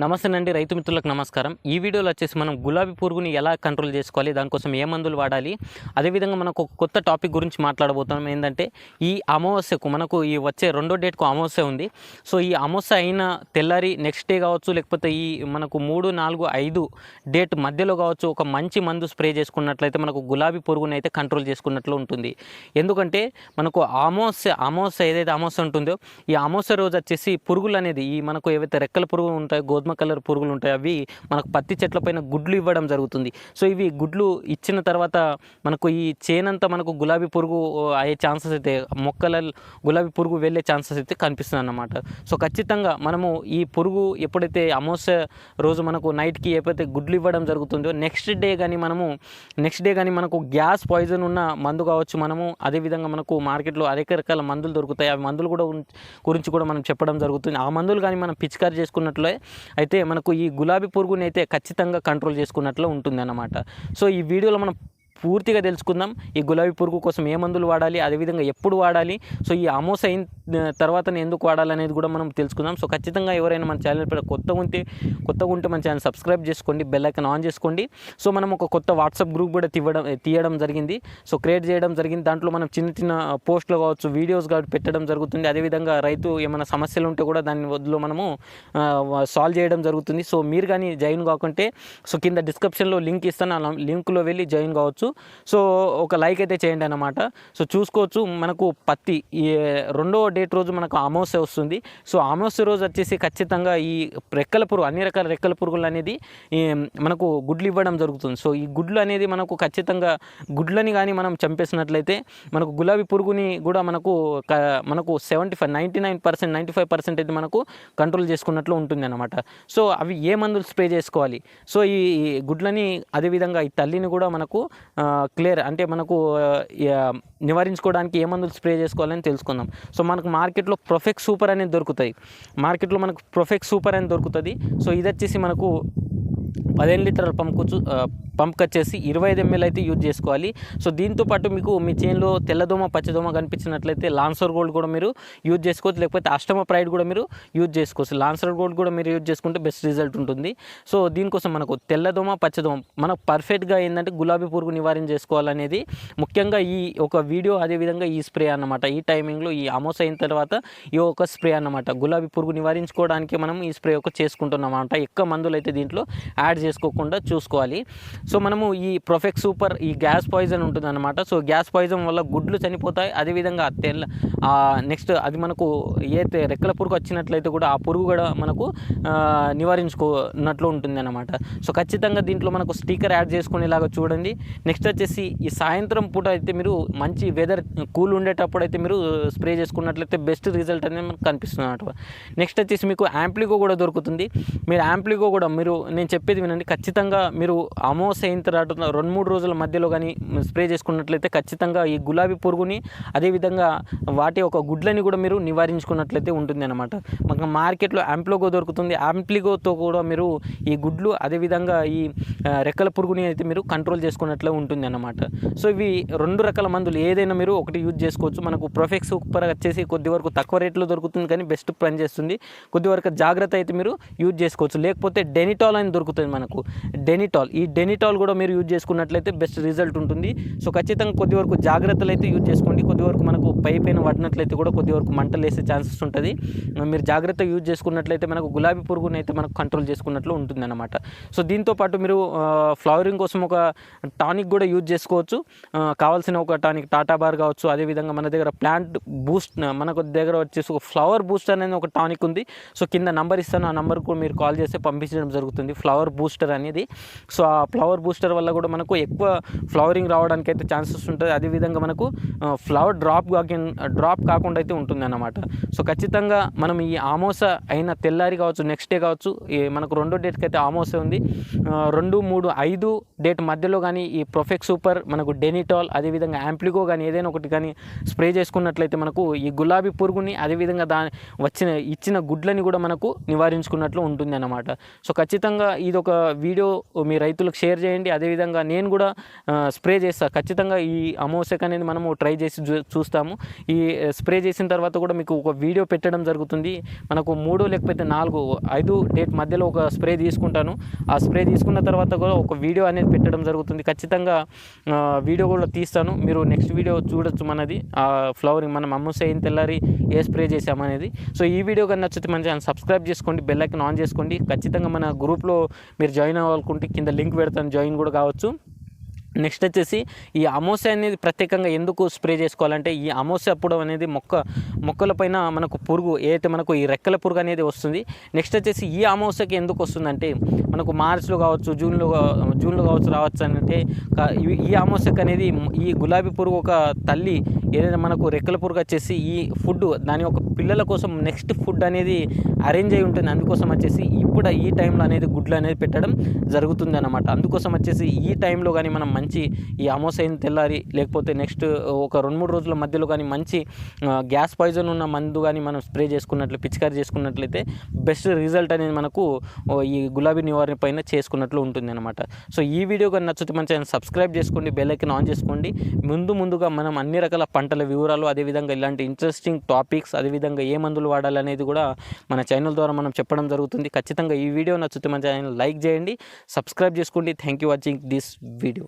నమస్తే అండి, రైతు మిత్రులకు నమస్కారం. ఈ వీడియోలో వచ్చేసి మనం గులాబీ పురుగుని ఎలా కంట్రోల్ చేసుకోవాలి, దానికోసం ఏ మందులు వాడాలి, అదేవిధంగా మనకు ఒక కొత్త టాపిక్ గురించి మాట్లాడబోతున్నాం. ఏంటంటే ఈ అమావాస్యకు మనకు ఈ వచ్చే రెండో డేట్కు అమావాస్య ఉంది. సో ఈ అమావాస్య అయిన తెల్లారి నెక్స్ట్ డే కావచ్చు, లేకపోతే ఈ మనకు 3, 4, 5 డేట్ మధ్యలో కావచ్చు ఒక మంచి మందు స్ప్రే చేసుకున్నట్లయితే మనకు గులాబీ పురుగుని అయితే కంట్రోల్ చేసుకున్నట్లు ఉంటుంది. ఎందుకంటే మనకు అమావాస్య ఏదైతే అమావాస్య ఉంటుందో ఈ అమావాస్య రోజు వచ్చేసి పురుగులు అనేది ఈ మనకు ఏవైతే రెక్కల పురుగులు ఉంటాయో, గోధుమ కలర్ పురుగులు ఉంటాయి, అవి మనకు పత్తి చెట్ల పైన గుడ్లు ఇవ్వడం జరుగుతుంది. సో ఇవి గుడ్లు ఇచ్చిన తర్వాత మనకు ఈ చేనంతా మనకు గులాబీ పురుగు అయ్యే ఛాన్సెస్ అయితే, మొక్కల గులాబీ పురుగు వెళ్ళే ఛాన్సెస్ అయితే కనిపిస్తుంది అన్నమాట. సో ఖచ్చితంగా మనము ఈ పురుగు ఎప్పుడైతే అమావాస్య రోజు మనకు నైట్కి ఎప్పుడైతే గుడ్లు ఇవ్వడం జరుగుతుందో నెక్స్ట్ డే కానీ మనకు గ్యాస్ పాయిజన్ ఉన్న మందు కావచ్చు, మనము అదేవిధంగా మనకు మార్కెట్లో అనేక రకాల మందులు దొరుకుతాయి. ఆ మందులు కూడా గురించి కూడా మనం చెప్పడం జరుగుతుంది. ఆ మందులు కానీ మనం పిచికారి చేసుకున్నట్లే అయితే మనకు ఈ గులాబీ పురుగుని అయితే ఖచ్చితంగా కంట్రోల్ చేసుకున్నట్లు ఉంటుంది అన్నమాట. సో ఈ వీడియోలో మనం పూర్తిగా తెలుసుకుందాం ఈ గులాబీ పురుగు కోసం ఏ మందులు వాడాలి, అదేవిధంగా ఎప్పుడు వాడాలి, సో ఈ అమావాస్య అయిన తర్వాతనే ఎందుకు వాడాలనేది కూడా మనం తెలుసుకుందాం. సో ఖచ్చితంగా ఎవరైనా మన ఛానల్ పైన కొత్తగా ఉంటే మన ఛానల్ సబ్స్క్రైబ్ చేసుకోండి, బెల్ ఐకాన్ ఆన్ చేసుకోండి. సో మనం ఒక కొత్త వాట్సాప్ గ్రూప్ కూడా తీయడం జరిగింది, సో క్రియేట్ చేయడం జరిగింది. దాంట్లో మనం చిన్న పోస్టులు కావచ్చు, వీడియోస్ కావచ్చు పెట్టడం జరుగుతుంది. అదేవిధంగా రైతు ఏమైనా సమస్యలు ఉంటే కూడా దాని వద్దులో మనము సాల్వ్ చేయడం జరుగుతుంది. సో మీరు కానీ జాయిన్ కాకుంటే సో కింద డిస్క్రిప్షన్లో లింక్ ఇస్తాను, ఆ లింక్లో వెళ్ళి జాయిన్ కావచ్చు. సో ఒక లైక్ అయితే చేయండి అన్నమాట. సో చూసుకోవచ్చు మనకు పత్తి ఈ రెండవ డేట్ రోజు మనకు అమావాస్య వస్తుంది. సో అమావాస్య రోజు వచ్చేసి ఖచ్చితంగా ఈ రెక్కల పురుగు, అన్ని రకాల రెక్కల పురుగులు అనేది మనకు గుడ్లు ఇవ్వడం జరుగుతుంది. సో ఈ గుడ్లు అనేది మనకు ఖచ్చితంగా గుడ్లని కానీ మనం చంపేసినట్లయితే మనకు గులాబీ పురుగుని కూడా మనకు 95% అయితే మనకు కంట్రోల్ చేసుకున్నట్లు ఉంటుంది అన్నమాట. సో అవి ఏ మందులు స్ప్రే చేసుకోవాలి, సో ఈ గుడ్లని అదేవిధంగా ఈ తల్లిని కూడా మనకు క్లియర్ అంటే మనకు నివారించుకోవడానికి ఏ మందులు స్ప్రే చేసుకోవాలని తెలుసుకుందాం. సో మనకు మార్కెట్లో ప్రొఫెక్స్ సూపర్ అనేది దొరుకుతుంది. సో ఇది వచ్చేసి మనకు 15 లీటర్ల పంప్కి వచ్చేసి 25 ml అయితే యూజ్ చేసుకోవాలి. సో దీంతోపాటు మీకు మీ చేనులో తెల్లదోమ పచ్చదోమ కనిపించినట్లయితే లాన్సర్ గోల్డ్ కూడా మీరు యూజ్ చేసుకోవచ్చు, లేకపోతే అష్టమ ప్రైడ్ కూడా మీరు యూజ్ చేసుకోవచ్చు. లాన్సర్ గోల్డ్ కూడా మీరు యూజ్ చేసుకుంటే బెస్ట్ రిజల్ట్ ఉంటుంది. సో దీనికోసం మనకు తెల్లదోమ పచ్చదోమ మనకు పర్ఫెక్ట్గా ఏంటంటే గులాబీ పురుగు నివారణ చేసుకోవాలనేది ముఖ్యంగా ఈ ఒక వీడియో, అదేవిధంగా ఈ స్ప్రే అన్నమాట. ఈ టైమింగ్లో ఈ అమావాస్య అయిన తర్వాత ఈ ఒక స్ప్రే అన్నమాట గులాబీ పురుగు నివారించుకోవడానికి మనం ఈ స్ప్రే ఒక చేసుకుంటున్నాం అన్నమాట. ఎక్కువ మందులు అయితే దీంట్లో యాడ్ చేసుకోకుండా చూసుకోవాలి. సో మనము ఈ ప్రొఫెక్స్ సూపర్ ఈ గ్యాస్ పాయిజన్ ఉంటుంది అన్నమాట. సో గ్యాస్ పాయిజన్ వల్ల గుడ్లు చనిపోతాయి, అదేవిధంగా నెక్స్ట్ అది మనకు ఏదైతే రెక్కల పురుగు వచ్చినట్లయితే కూడా ఆ పురుగు కూడా మనకు నివారించుకున్నట్లు ఉంటుంది అన్నమాట. సో ఖచ్చితంగా దీంట్లో మనకు స్టిక్కర్ యాడ్ చేసుకునేలాగా చూడండి. నెక్స్ట్ వచ్చేసి ఈ సాయంత్రం పూట అయితే మీరు మంచి వెదర్ కూల్ ఉండేటప్పుడు అయితే మీరు స్ప్రే చేసుకున్నట్లయితే బెస్ట్ రిజల్ట్ అనేది మనకు కనిపిస్తుంది అన్నమాట. నెక్స్ట్ వచ్చేసి మీకు యాంప్లిగో కూడా దొరుకుతుంది. నేను చెప్పేది వినండి, ఖచ్చితంగా మీరు అమావాస్య అయిన తర్వాత 2-3 రోజుల మధ్యలో కానీ స్ప్రే చేసుకున్నట్లయితే ఖచ్చితంగా ఈ గులాబీ పురుగుని అదేవిధంగా వాటి ఒక గుడ్లని కూడా మీరు నివారించుకున్నట్లయితే ఉంటుంది అన్నమాట. మనకు మార్కెట్లో యాంప్లిగో దొరుకుతుంది. యాంప్లిగోతో కూడా మీరు ఈ గుడ్లు అదేవిధంగా ఈ రెక్కల పురుగుని అయితే మీరు కంట్రోల్ చేసుకున్నట్లే ఉంటుంది అన్నమాట. సో ఇవి 2 రకాల మందులు ఏదైనా మీరు ఒకటి యూజ్ చేసుకోవచ్చు. మనకు ప్రొఫెక్స్ సూపర్ వచ్చేసి కొద్ది వరకు తక్కువ రేట్లో దొరుకుతుంది, కానీ బెస్ట్ పని చేస్తుంది. కొద్ది వరకు జాగ్రత్త అయితే మీరు యూజ్ చేసుకోవచ్చు. లేకపోతే డెనిటాల్ అని దొరుకుతుంది మనకు, ఈ డెనిటాల్ కూడా మీరు యూజ్ చేసుకున్నట్లయితే బెస్ట్ రిజల్ట్ ఉంటుంది. సో ఖచ్చితంగా కొద్ది వరకు జాగ్రత్తలు అయితే యూజ్ చేసుకోండి. కొద్ది వరకు మనకు పైన పడినట్లయితే కూడా కొద్ది వరకు మంటలు వేసే ఛాన్సెస్ ఉంటుంది. మీరు జాగ్రత్తగా యూజ్ చేసుకున్నట్లయితే మనకు గులాబీ పురుగుని అయితే మనకు కంట్రోల్ చేసుకున్నట్లు ఉంటుంది అన్నమాట. సో దీంతోపాటు మీరు ఫ్లవరింగ్ కోసం ఒక టానిక్ కూడా యూజ్ చేసుకోవచ్చు. కావాల్సిన ఒక టానిక్ టాటా బార్ కావచ్చు, అదేవిధంగా మన దగ్గర ప్లాంట్ బూస్ట్, మనకు దగ్గర వచ్చేసి ఒక ఫ్లవర్ బూస్టర్ అనేది ఒక టానిక్ ఉంది. సో కింద నంబర్ ఇస్తాను, ఆ నెంబర్కు మీరు కాల్ చేస్తే పంపించడం జరుగుతుంది ఫ్లవర్ బూస్టర్ అనేది. సో ఆ ఫ్లవర్ బూస్టర్ వల్ల కూడా మనకు ఎక్కువ ఫ్లవరింగ్ రావడానికి అయితే ఛాన్సెస్ ఉంటుంది. అదేవిధంగా మనకు ఫ్లవర్ డ్రాప్ కాకుండా అయితే ఉంటుంది అన్నమాట. సో ఖచ్చితంగా మనం ఈ అమావాస్య అయిన తెల్లారి కావచ్చు, నెక్స్ట్ డే కావచ్చు, మనకు రెండో డేట్కి అయితే అమావాస్య ఉంది, 2, 3, 5 డేట్ మధ్యలో కానీ ఈ ప్రొఫెక్స్ సూపర్, మనకు డెనిటాల్, అదేవిధంగా యాంప్లిగో కానీ ఏదైనా ఒకటి కానీ స్ప్రే చేసుకున్నట్లయితే మనకు ఈ గులాబీ పురుగుని అదేవిధంగా ఇచ్చిన గుడ్లని కూడా మనకు నివారించుకున్నట్లు ఉంటుంది అన్నమాట. సో ఖచ్చితంగా ఇది ఒక వీడియో మీ రైతులకు షేర్ చేయండి. అదేవిధంగా నేను కూడా స్ప్రే చేస్తాను ఖచ్చితంగా. ఈ అమోసెక్ అనేది మనము ట్రై చేసి చూస్తాము. ఈ స్ప్రే చేసిన తర్వాత కూడా మీకు ఒక వీడియో పెట్టడం జరుగుతుంది. మనకు 3 లేకపోతే 4, 5 డేట్ మధ్యలో ఒక స్ప్రే తీసుకుంటాను. ఆ స్ప్రే తీసుకున్న తర్వాత కూడా ఒక వీడియో అనేది పెట్టడం జరుగుతుంది. ఖచ్చితంగా వీడియో కూడా తీస్తాను. మీరు నెక్స్ట్ వీడియో చూడొచ్చు మనది ఫ్లవరింగ్ మనం అమోసెక్ అయిన తెల్లారి ఏ స్ప్రే చేసామనేది. సో ఈ వీడియో కానీ నచ్చితే మన ఛానల్ సబ్స్క్రైబ్ చేసుకోండి, బెల్ ఐకాన్ ఆన్ చేసుకోండి. ఖచ్చితంగా మన గ్రూప్లో మీరు జాయిన్ అవ్వాలనుకుంటే కింద లింక్ పెడతాను, జాయిన్ కూడా కావచ్చు. నెక్స్ట్ వచ్చేసి ఈ అమోసెక్ అనేది ప్రత్యేకంగా ఎందుకు స్ప్రే చేసుకోవాలంటే, ఈ అమోసెక్ అప్పుడు అనేది మొక్కలపైన మనకు పురుగు ఏదైతే మనకు ఈ రెక్కల పురుగు అనేది వస్తుంది. నెక్స్ట్ వచ్చేసి ఈ అమోసెక్ ఎందుకు వస్తుందంటే, మనకు మార్చ్లో కావచ్చు, జూన్లో కావచ్చు రావచ్చు అంటే ఈ అమోసెక్ అనేది ఈ గులాబీ పురుగు ఒక తల్లి ఏదైతే మనకు రెక్కల పురుగు వచ్చేసి ఈ ఫుడ్ దాని యొక్క పిల్లల కోసం నెక్స్ట్ ఫుడ్ అనేది అరేంజ్ అయి ఉంటుంది. అందుకోసం వచ్చేసి ఇప్పుడు ఈ టైంలో అనేది గుడ్లు అనేది పెట్టడం జరుగుతుంది అన్నమాట. అందుకోసం వచ్చేసి ఈ టైంలో కానీ మనం మంచి ఈ అమోసెక్ తెల్లారి లేకపోతే నెక్స్ట్ ఒక 2-3 రోజుల మధ్యలో కానీ మంచి గ్యాస్ పాయిజన్ ఉన్న మందు కానీ మనం స్ప్రే చేసుకున్నట్లు పిచికారీ చేసుకున్నట్లయితే బెస్ట్ రిజల్ట్ అనేది మనకు ఈ గులాబీ నివారణ పైన చేసుకున్నట్లు ఉంటుంది అనమాట. సో ఈ వీడియో కానీ నచ్చితే మన ఛానల్ సబ్స్క్రైబ్ చేసుకోండి, బెల్ ఐకాన్ ఆన్ చేసుకోండి. ముందుగా మనం అన్ని రకాల పంటల వివరాలు, అదేవిధంగా ఇలాంటి ఇంట్రెస్టింగ్ టాపిక్స్, అదేవిధంగా ఏ మందులు వాడాలనేది కూడా మన ఛానల్ ద్వారా మనం చెప్పడం జరుగుతుంది. ఖచ్చితంగా ఈ వీడియో నచ్చితే మన ఛానల్ లైక్ చేయండి, సబ్స్క్రైబ్ చేసుకోండి. Thank you watching this video.